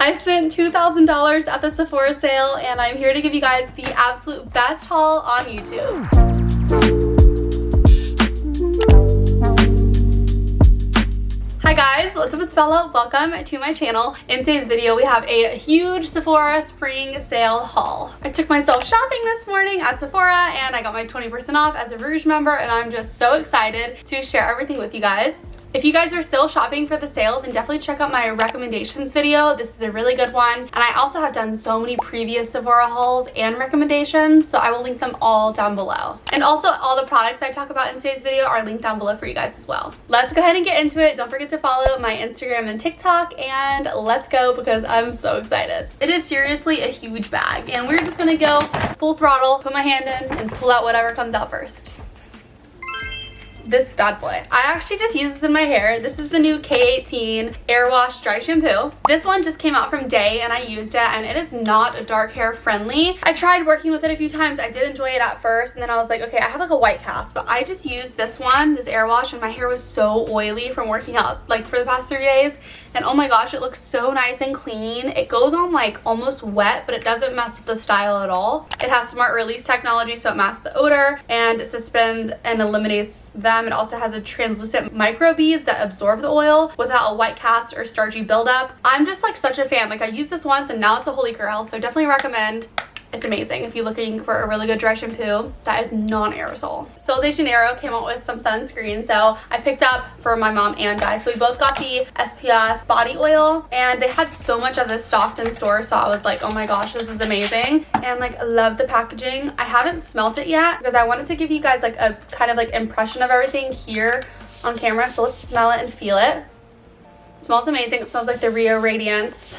I spent $2,000 at the Sephora sale, and I'm here to give you guys the absolute best haul on YouTube. Hi guys, what's up, it's Bella. Welcome to my channel. In today's video, we have a huge Sephora spring sale haul. I took myself shopping this morning at Sephora and I got my 20% off as a Rouge member, and I'm just so excited to share everything with you guys. If you guys are still shopping for the sale, then definitely check out my recommendations video. This is a really good one. And I also have done so many previous Sephora hauls and recommendations, so I will link them all down below. And also all the products I talk about in today's video are linked down below for you guys as well. Let's go ahead and get into it. Don't forget to follow my Instagram and TikTok, and let's go because I'm so excited. It is seriously a huge bag, and we're just gonna go full throttle, put my hand in, and pull out whatever comes out first. This bad boy. I actually just use this in my hair. This is the new K18 Air Wash Dry Shampoo. This one just came out from Day and I used it, and it is not dark hair friendly. I tried working with it a few times. I did enjoy it at first, and then I was like, okay, I have like a white cast, but I just used this one, this air wash, and my hair was so oily from working out like for the past 3 days. And oh my gosh, it looks so nice and clean. It goes on like almost wet, but it doesn't mess with the style at all. It has smart release technology, so it masks the odor and suspends and eliminates them. It also has a translucent micro beads that absorb the oil without a white cast or starchy buildup. I'm just like such a fan. Like I used this once and now it's a holy grail, so definitely recommend. It's amazing if you're looking for a really good dry shampoo that is non-aerosol. Sol de Janeiro came out with some sunscreen, so I picked up for my mom and I. So we both got the SPF body oil, and they had so much of this stocked in store, so I was like, oh my gosh, this is amazing. And like, I love the packaging. I haven't smelt it yet because I wanted to give you guys like a kind of like impression of everything here on camera. So let's smell it and feel it. It smells amazing. It smells like the Rio Radiance.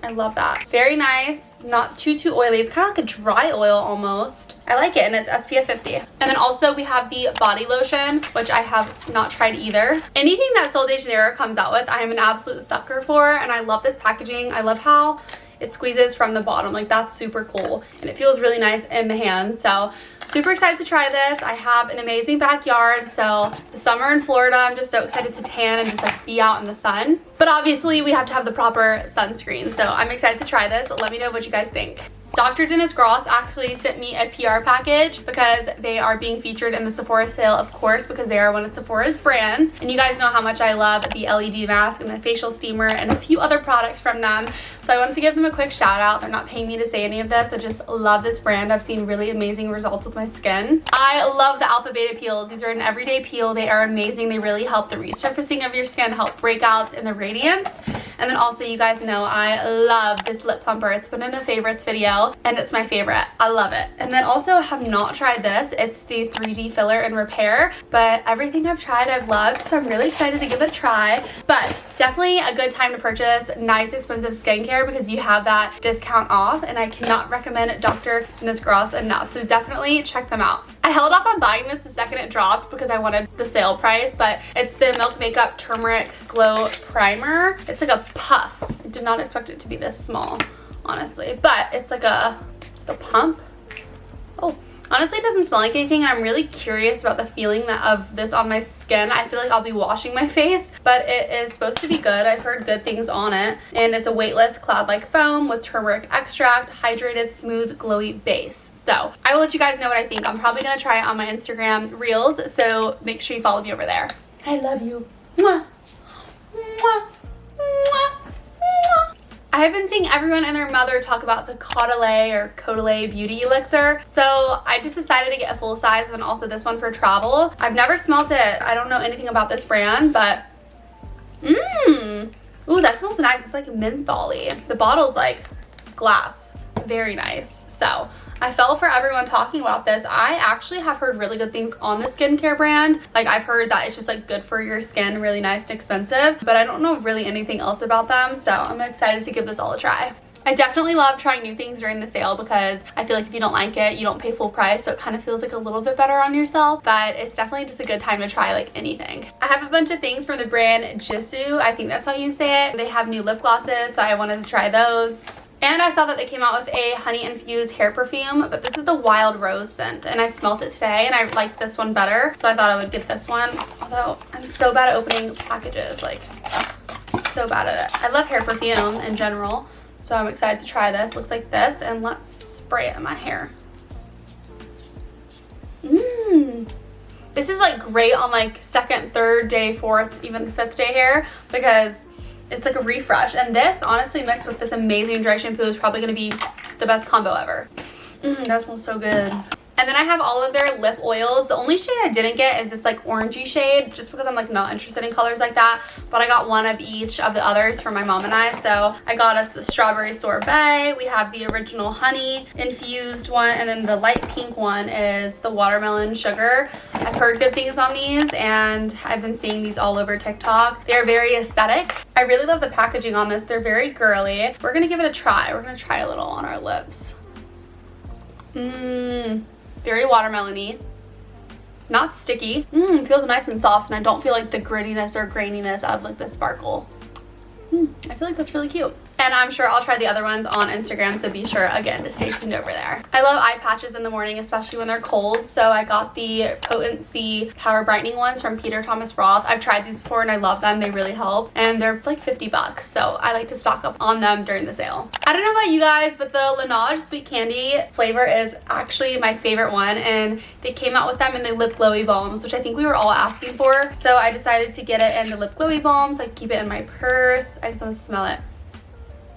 I love that. Very nice, not too oily. It's kind of like a dry oil almost. I like it, and it's SPF 50. And then also we have the body lotion, which I have not tried either. Anything that Sol de Janeiro comes out with, I am an absolute sucker for, and I love this packaging. I love how it squeezes from the bottom. Like, that's super cool, and it feels really nice in the hand. So super excited to try this. I have an amazing backyard, so the summer in Florida, I'm just so excited to tan and just like be out in the sun. But obviously we have to have the proper sunscreen, so I'm excited to try this. Let me know what you guys think. Dr. Dennis Gross actually sent me a PR package because they are being featured in the Sephora sale, of course, because they are one of Sephora's brands. And you guys know how much I love the LED mask and the facial steamer and a few other products from them. So I wanted to give them a quick shout out. They're not paying me to say any of this. I just love this brand. I've seen really amazing results with my skin. I love the Alpha Beta peels. These are an everyday peel. They are amazing. They really help the resurfacing of your skin, help breakouts and the radiance. And then also, you guys know I love this lip plumper. It's been in a favorites video and it's my favorite. I love it. And then also, I have not tried this. It's the 3D filler and repair, but everything I've tried I've loved, so I'm really excited to give it a try. But definitely a good time to purchase nice expensive skincare because you have that discount off, and I cannot recommend Dr. Dennis Gross enough, so definitely check them out. I held off on buying this the second it dropped because I wanted the sale price, but it's the Milk Makeup Turmeric Glow Primer. It's like a puff. I did not expect it to be this small, honestly, but it's like a pump. Oh, honestly, it doesn't smell like anything, and I'm really curious about the feeling of this on my skin. I feel like I'll be washing my face, but it is supposed to be good. I've heard good things on it, and it's a weightless cloud-like foam with turmeric extract, hydrated, smooth, glowy base. So I will let you guys know what I think. I'm probably gonna try it on my Instagram reels, so make sure you follow me over there. I love you. Mwah. Mwah. Mwah. Mwah. I have been seeing everyone and their mother talk about the Caudalie Beauty Elixir, so I just decided to get a full size, and then also this one for travel. I've never smelt it. I don't know anything about this brand, but ooh, that smells nice. It's like mentholy. The bottle's like glass. Very nice. So I fell for everyone talking about this. I actually have heard really good things on the skincare brand. Like, I've heard that it's just like good for your skin, really nice and expensive, but I don't know really anything else about them, so I'm excited to give this all a try. I definitely love trying new things during the sale because I feel like if you don't like it, you don't pay full price, so it kind of feels like a little bit better on yourself, but it's definitely just a good time to try like anything. I have a bunch of things from the brand Jisoo, I think that's how you say it. They have new lip glosses, so I wanted to try those. And I saw that they came out with a honey infused hair perfume, but this is the Wild Rose scent, and I smelt it today and I liked this one better, so I thought I would get this one, although I'm so bad at opening packages, like so bad at it. I love hair perfume in general, so I'm excited to try this. Looks like this, and let's spray it in my hair. This is like great on like second, third day, fourth, even fifth day hair because it's like a refresh. And this, honestly, mixed with this amazing dry shampoo is probably going to be the best combo ever. That smells so good. And then I have all of their lip oils. The only shade I didn't get is this like orangey shade, just because I'm like not interested in colors like that. But I got one of each of the others for my mom and I. So I got us the strawberry sorbet. We have the original honey infused one. And then the light pink one is the watermelon sugar. I've heard good things on these and I've been seeing these all over TikTok. They're very aesthetic. I really love the packaging on this. They're very girly. We're going to give it a try. We're going to try a little on our lips. Very watermelony, not sticky. Feels nice and soft, and I don't feel like the grittiness or graininess of like the sparkle. I feel like that's really cute. And I'm sure I'll try the other ones on Instagram, so be sure, again, to stay tuned over there. I love eye patches in the morning, especially when they're cold, so I got the Potency Power Brightening ones from Peter Thomas Roth. I've tried these before and I love them. They really help, and they're like 50 bucks, so I like to stock up on them during the sale. I don't know about you guys, but the Laneige Sweet Candy flavor is actually my favorite one, and they came out with them in the lip glowy balms, which I think we were all asking for, so I decided to get it in the lip glowy balms. I keep it in my purse. I just want to smell it.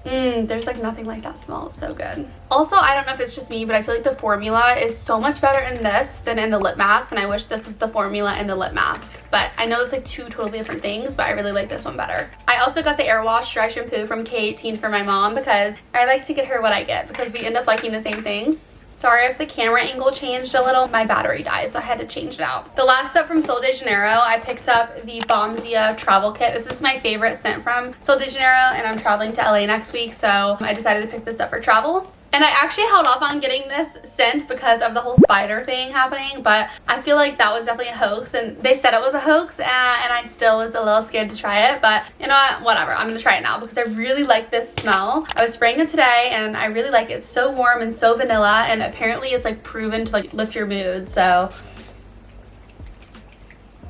There's like nothing like that smell. It's so good. Also, I don't know if it's just me, but I feel like the formula is so much better in this than in the lip mask, and I wish this is the formula in the lip mask. But I know it's like two totally different things, but I really like this one better. I also got the Air Wash Dry Shampoo from K18 for my mom because I like to get her what I get because we end up liking the same things. Sorry if the camera angle changed a little. My battery died, so I had to change it out. The last up from Sol de Janeiro, I picked up the Balm Dia travel kit. This is my favorite scent from Sol de Janeiro, and I'm traveling to LA next week, so I decided to pick this up for travel. And I actually held off on getting this scent because of the whole spider thing happening, but I feel like that was definitely a hoax, and they said it was a hoax, and I still was a little scared to try it, but you know what, whatever, I'm gonna try it now because I really like this smell. I was spraying it today and I really like it. It's so warm and so vanilla, and apparently it's like proven to like lift your mood, so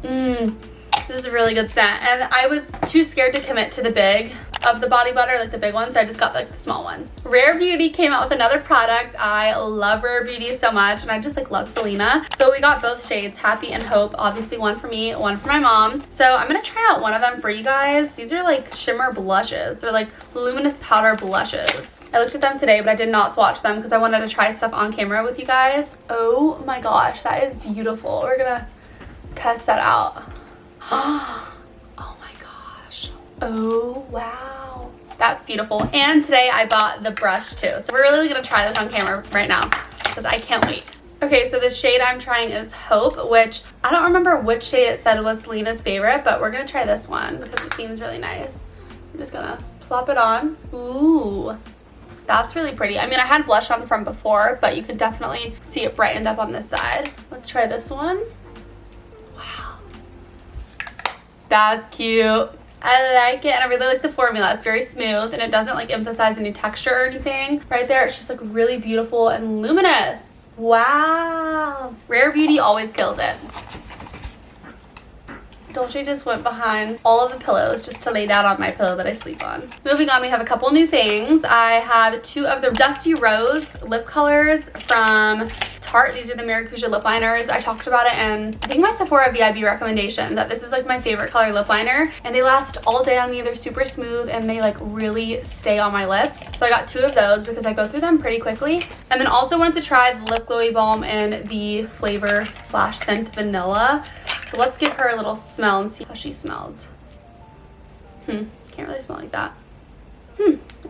this is a really good scent. And I was too scared to commit to the big of the body butter, like the big one, so I just got like the small one. Rare Beauty came out with another product. I love Rare Beauty so much, and I just like love Selena. So we got both shades, Happy and Hope. Obviously one for me, one for my mom. So I'm gonna try out one of them for you guys. These are like shimmer blushes. They're like luminous powder blushes. I looked at them today, but I did not swatch them because I wanted to try stuff on camera with you guys. Oh my gosh, that is beautiful. We're gonna test that out. Oh my gosh. Oh wow, that's beautiful. And today I bought the brush too, so we're really gonna try this on camera right now because I can't wait. Okay, so the shade I'm trying is Hope, which I don't remember which shade it said was Selena's favorite, but we're gonna try this one because it seems really nice. I'm just gonna plop it on. Ooh, that's really pretty. I mean, I had blush on from before, but you could definitely see it brightened up on this side. Let's try this one. That's cute. I like it, and I really like the formula. It's very smooth, and it doesn't like emphasize any texture or anything. Right there, it's just like really beautiful and luminous. Wow. Rare Beauty always kills it. Dolce just went behind all of the pillows just to lay down on my pillow that I sleep on. Moving on, we have a couple new things. I have two of the Dusty Rose lip colors from Tarte. These are the Maracuja lip liners. I talked about it and I think my Sephora VIB recommendation that this is like my favorite color lip liner, and they last all day on me. They're super smooth and they like really stay on my lips. So I got two of those because I go through them pretty quickly. And then also wanted to try the lip glowy balm in the flavor / scent vanilla. So let's give her a little smell and see how she smells. Can't really smell like that.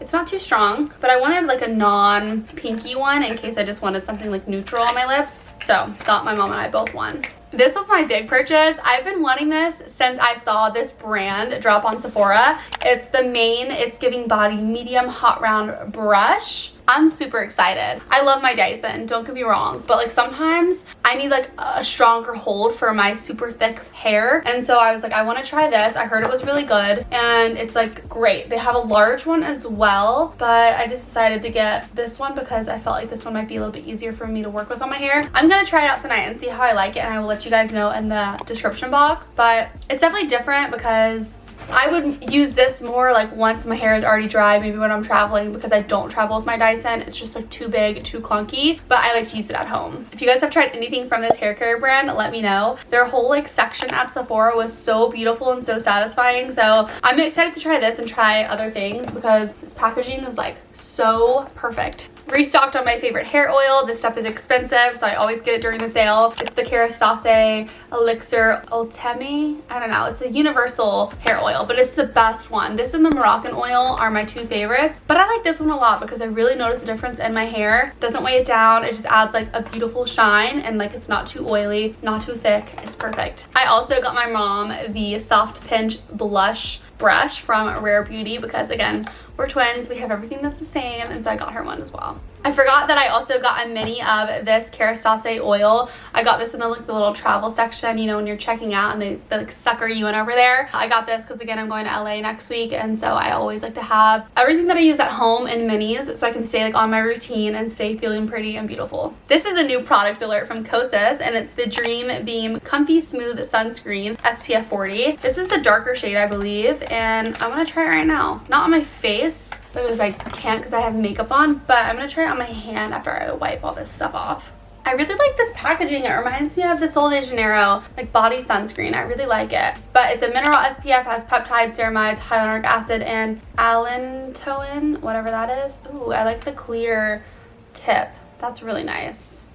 It's not too strong, but I wanted like a non-pinky one in case I just wanted something like neutral on my lips. So thought my mom and I both won. This was my big purchase. I've been wanting this since I saw this brand drop on Sephora. It's the Main It's Giving Body Medium Hot Round Brush. I'm super excited. I love my Dyson, don't get me wrong, but like sometimes I need like a stronger hold for my super thick hair, and so I was like, I want to try this. I heard it was really good and it's like great. They have a large one as well, but I just decided to get this one because I felt like this one might be a little bit easier for me to work with on my hair. I'm gonna try it out tonight and see how I like it, and I will let you guys know in the description box. But it's definitely different because I would use this more like once my hair is already dry, maybe when I'm traveling, because I don't travel with my Dyson. It's just like too big, too clunky, but I like to use it at home. If you guys have tried anything from this hair care brand, let me know. Their whole like section at Sephora was so beautiful and so satisfying. So I'm excited to try this and try other things because this packaging is like so perfect. Restocked on my favorite hair oil. This stuff is expensive, so I always get it during the sale. It's the Kosas Elixir Ultime. I don't know. It's a universal hair oil, but it's the best one. This and the Moroccan oil are my two favorites, but I like this one a lot because I really notice a difference in my hair. It doesn't weigh it down. It just adds like a beautiful shine, and like it's not too oily, not too thick. It's perfect. I also got my mom the Soft Pinch Blush brush from Rare Beauty because again, we're twins, we have everything that's the same, and so I got her one as well. I forgot that I also got a mini of this Kosas oil. I got this in the little travel section, you know, when you're checking out and they like sucker you in over there. I got this because again, I'm going to LA next week, and so I always like to have everything that I use at home in minis so I can stay like on my routine and stay feeling pretty and beautiful. This is a new product alert from Kosas, and it's the Dream Beam Comfy Smooth Sunscreen SPF 40. This is the darker shade, I believe, and I'm gonna try it right now. Not on my face, because I can't because I have makeup on, but I'm gonna try it on my hand after I wipe all this stuff off. I really like this packaging. It reminds me of the Sol de Janeiro like body sunscreen. I really like it. But it's a mineral SPF, has peptides, ceramides, hyaluronic acid, and allantoin, whatever that is. Ooh, I like the clear tip. That's really nice.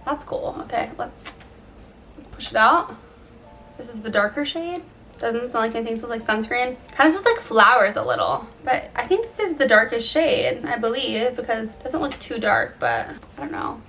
That's cool. Okay, let's push it out. This is the darker shade. Doesn't smell like anything. It smells like sunscreen. Kind of smells like flowers a little. But I think this is the darkest shade, I believe, because it doesn't look too dark, but I don't know.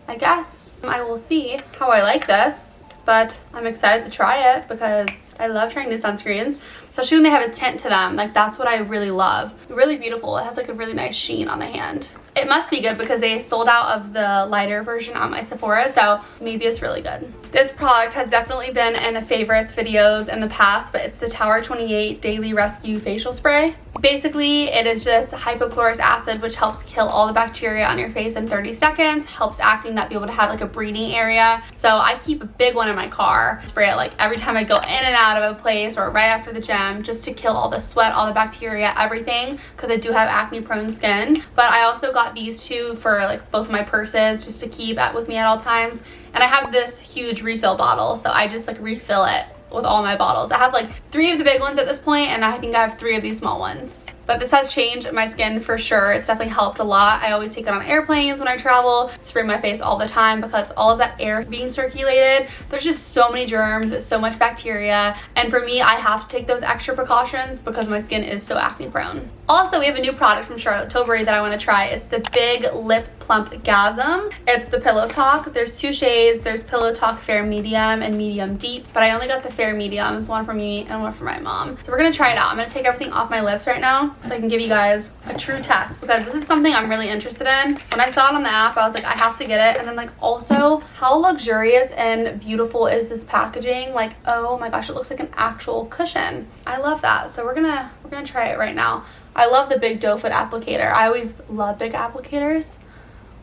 I guess I will see how I like this, but I'm excited to try it because I love trying new sunscreens, especially when they have a tint to them. Like that's what I really love. Really beautiful. It has like a really nice sheen on the hand. It must be good because they sold out of the lighter version on my Sephora, so maybe it's really good. This product has definitely been in the favorites videos in the past, but it's the Tower 28 Daily Rescue Facial Spray. Basically, it is just hypochlorous acid, which helps kill all the bacteria on your face in 30 seconds, helps acne not be able to have like a breathing area. So I keep a big one in my car, spray it like every time I go in and out of a place or right after the gym, just to kill all the sweat, all the bacteria, everything, because I do have acne prone skin. But I also got these two for like both my purses just to keep with me at all times. And I have this huge refill bottle, so I just like refill it with all my bottles. I have like 3 of the big ones at this point, and I think I have 3 of these small ones. But this has changed my skin for sure. It's definitely helped a lot. I always take it on airplanes when I travel, spray my face all the time because all of that air being circulated, there's just so many germs, so much bacteria. And for me, I have to take those extra precautions because my skin is so acne prone. Also, we have a new product from Charlotte Tilbury that I want to try. It's the Big Lip Plump Gasm. It's the Pillow Talk. There's 2 shades. There's Pillow Talk Fair Medium and Medium Deep, but I only got the Fair Mediums, one for me and one for my mom. So we're gonna try it out. I'm gonna take everything off my lips right now so I can give you guys a true test because this is something I'm really interested in. When I saw it on the app, I was like, I have to get it. And then like also, how luxurious and beautiful is this packaging? Like, oh my gosh, it looks like an actual cushion. I love that. So we're gonna try it right now. I love the big doe foot applicator. I always love big applicators.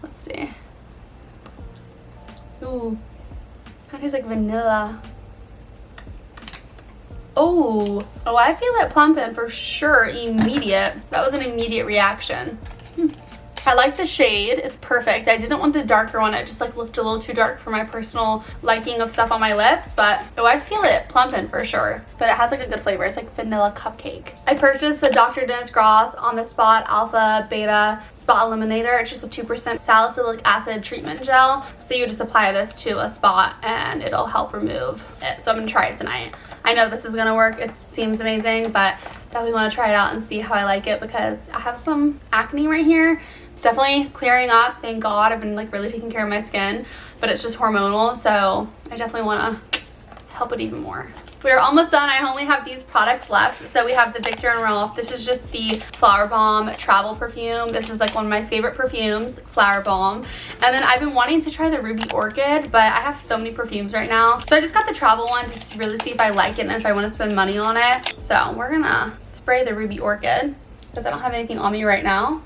Let's see. Ooh, that tastes like vanilla. Oh, I feel it plumping for sure. Immediate. That was an immediate reaction. I like the shade. It's perfect. I didn't want the darker one. It just like looked a little too dark for my personal liking of stuff on my lips, but I feel it plumping for sure. But it has like a good flavor. It's like vanilla cupcake. I purchased the Dr. Dennis Gross On The Spot Alpha Beta Spot Eliminator. It's just a 2% salicylic acid treatment gel. So you just apply this to a spot and it'll help remove it. So I'm gonna try it tonight. I know this is gonna work. It seems amazing, but definitely want to try it out and see how I like it because I have some acne right here. It's definitely clearing up, thank God. I've been like really taking care of my skin, but it's just hormonal, so I definitely want to help it even more. We are almost done. I only have these products left. So we have the Viktor and Rolf. This is just the Flower Bomb travel perfume. This is like one of my favorite perfumes, Flower Bomb. And then I've been wanting to try the Ruby Orchid, but I have so many perfumes right now. So I just got the travel one to really see if I like it and if I want to spend money on it. So we're gonna spray the Ruby Orchid because I don't have anything on me right now.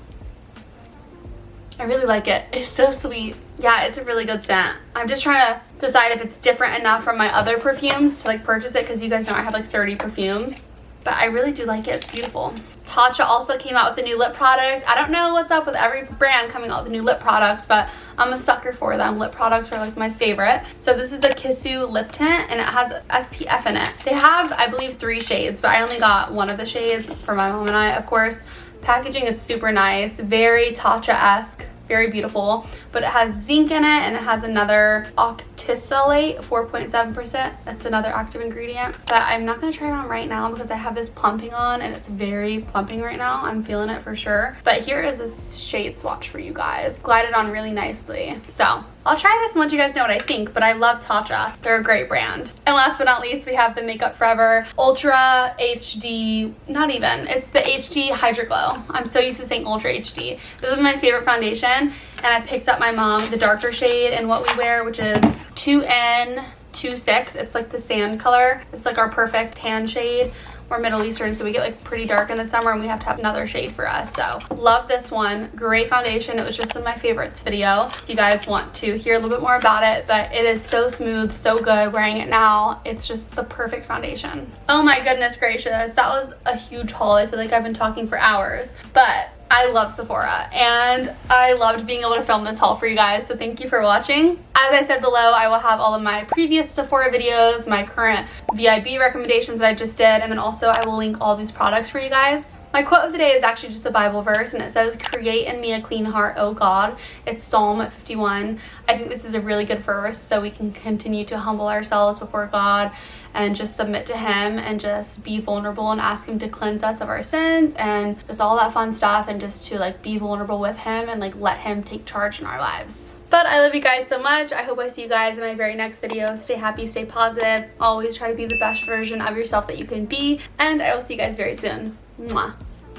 I really like it. It's so sweet. Yeah, it's a really good scent. I'm just trying to decide if it's different enough from my other perfumes to like purchase it, because you guys know I have like 30 perfumes. But I really do like it. It's beautiful. Tarte also came out with a new lip product. I don't know what's up with every brand coming out with new lip products, but I'm a sucker for them. Lip products are like my favorite. So this is the Kosas lip tint, and it has SPF in it. They have, I believe, 3 shades, but I only got one of the shades for my mom and I, of course. Packaging is super nice, very Tatcha-esque, very beautiful, but it has zinc in it, and it has another octisalate, 4.7%. That's another active ingredient, but I'm not gonna try it on right now because I have this plumping on, and it's very plumping right now. I'm feeling it for sure. But here is a shade swatch for you guys. Glided on really nicely. So I'll try this and let you guys know what I think, but I love Tatcha. They're a great brand. And last but not least, we have the Makeup Forever Ultra HD, not even, it's the HD Hydra Glow. I'm so used to saying Ultra HD. This is my favorite foundation, and I picked up my mom the darker shade in What We Wear, which is 2N26. It's like the sand color. It's like our perfect tan shade. We're Middle Eastern, so we get like pretty dark in the summer, and we have to have another shade for us. So love this one. Great foundation. It was just in my favorites video if you guys want to hear a little bit more about it, but it is so smooth, so good. Wearing it now, it's just the perfect foundation. Oh my goodness gracious, that was a huge haul. I feel like I've been talking for hours, but I love Sephora, and I loved being able to film this haul for you guys, so thank you for watching. As I said below, I will have all of my previous Sephora videos, my current VIB recommendations that I just did, and then also I will link all these products for you guys. My quote of the day is actually just a Bible verse, and it says, "Create in me a clean heart, O God." It's Psalm 51. I think this is a really good verse, so we can continue to humble ourselves before God and just submit to Him and just be vulnerable and ask Him to cleanse us of our sins and just all that fun stuff, and just to like be vulnerable with Him and like let Him take charge in our lives. But I love you guys so much. I hope I see you guys in my very next video. Stay happy, stay positive. Always try to be the best version of yourself that you can be. And I will see you guys very soon. Mwah.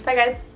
Bye guys.